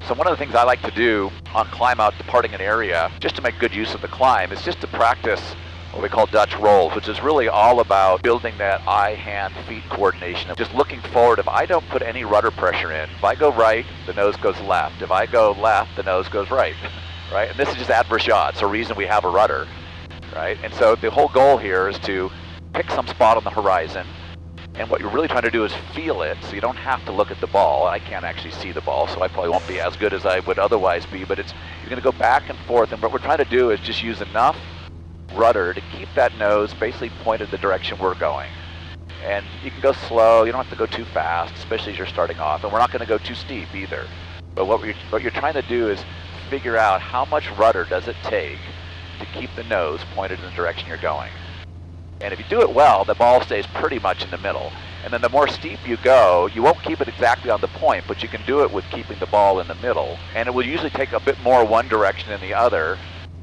So one of the things I like to do on climb out departing an area, just to make good use of the climb, is just to practice what we call Dutch rolls, which is really all about building that eye, hand, feet coordination of just looking forward. If I don't put any rudder pressure in, if I go right, the nose goes left. If I go left, the nose goes right, right? And this is just adverse yaw. It's a reason we have a rudder, right? And so the whole goal here is to pick some spot on the horizon, and what you're really trying to do is feel it, so you don't have to look at the ball. I can't actually see the ball, so I probably won't be as good as I would otherwise be, but you're going to go back and forth, and what we're trying to do is just use enough rudder to keep that nose basically pointed the direction we're going. And you can go slow, you don't have to go too fast, especially as you're starting off, and we're not going to go too steep either. But what you're trying to do is figure out how much rudder does it take to keep the nose pointed in the direction you're going. And if you do it well, the ball stays pretty much in the middle. And then the more steep you go, you won't keep it exactly on the point, but you can do it with keeping the ball in the middle. And it will usually take a bit more one direction than the other,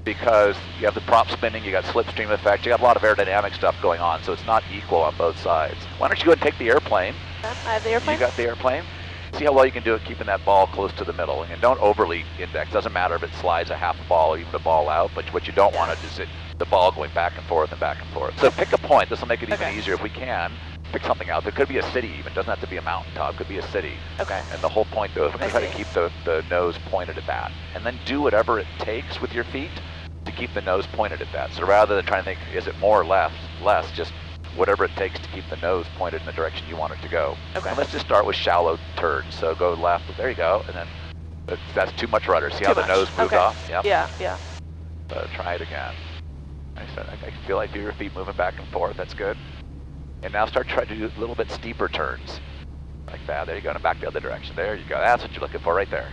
because you have the prop spinning, you got slipstream effect, you got a lot of aerodynamic stuff going on, so it's not equal on both sides. Why don't you go ahead and take the airplane? I have the airplane. You got the airplane? See how well you can do it keeping that ball close to the middle. And don't overly index. Doesn't matter if it slides a half a ball or even a ball out, but what you don't want is the ball going back and forth and back and forth. So pick a point. This will make it even easier if we can. Pick something out. There could be a city even. Doesn't have to be a mountaintop. It could be a city. Okay. And the whole point though is we're going to try to keep the nose pointed at that. And then do whatever it takes with your feet to keep the nose pointed at that. So rather than trying to think, is it more or less, just whatever it takes to keep the nose pointed in the direction you want it to go. Okay. And let's just start with shallow turns. So go left, there you go, and then that's too much rudder. See how the nose moved off? Yep. Yeah. Try it again. I feel like your feet moving back and forth, that's good. And now start trying to do a little bit steeper turns. Like that, there you go, and back the other direction. There you go, that's what you're looking for right there.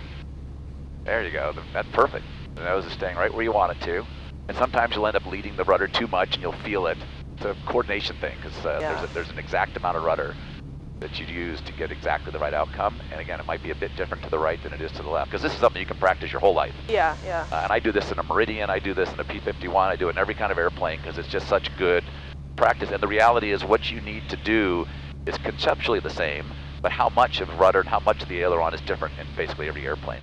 There you go, that's perfect. The nose is staying right where you want it to. And sometimes you'll end up leading the rudder too much and you'll feel it. It's a coordination thing, because there's an exact amount of rudder that you'd use to get exactly the right outcome. And again, it might be a bit different to the right than it is to the left, because this is something you can practice your whole life. Yeah. And I do this in a Meridian, I do this in a P-51, I do it in every kind of airplane, because it's just such good practice. And the reality is what you need to do is conceptually the same, but how much of rudder and how much of the aileron is different in basically every airplane.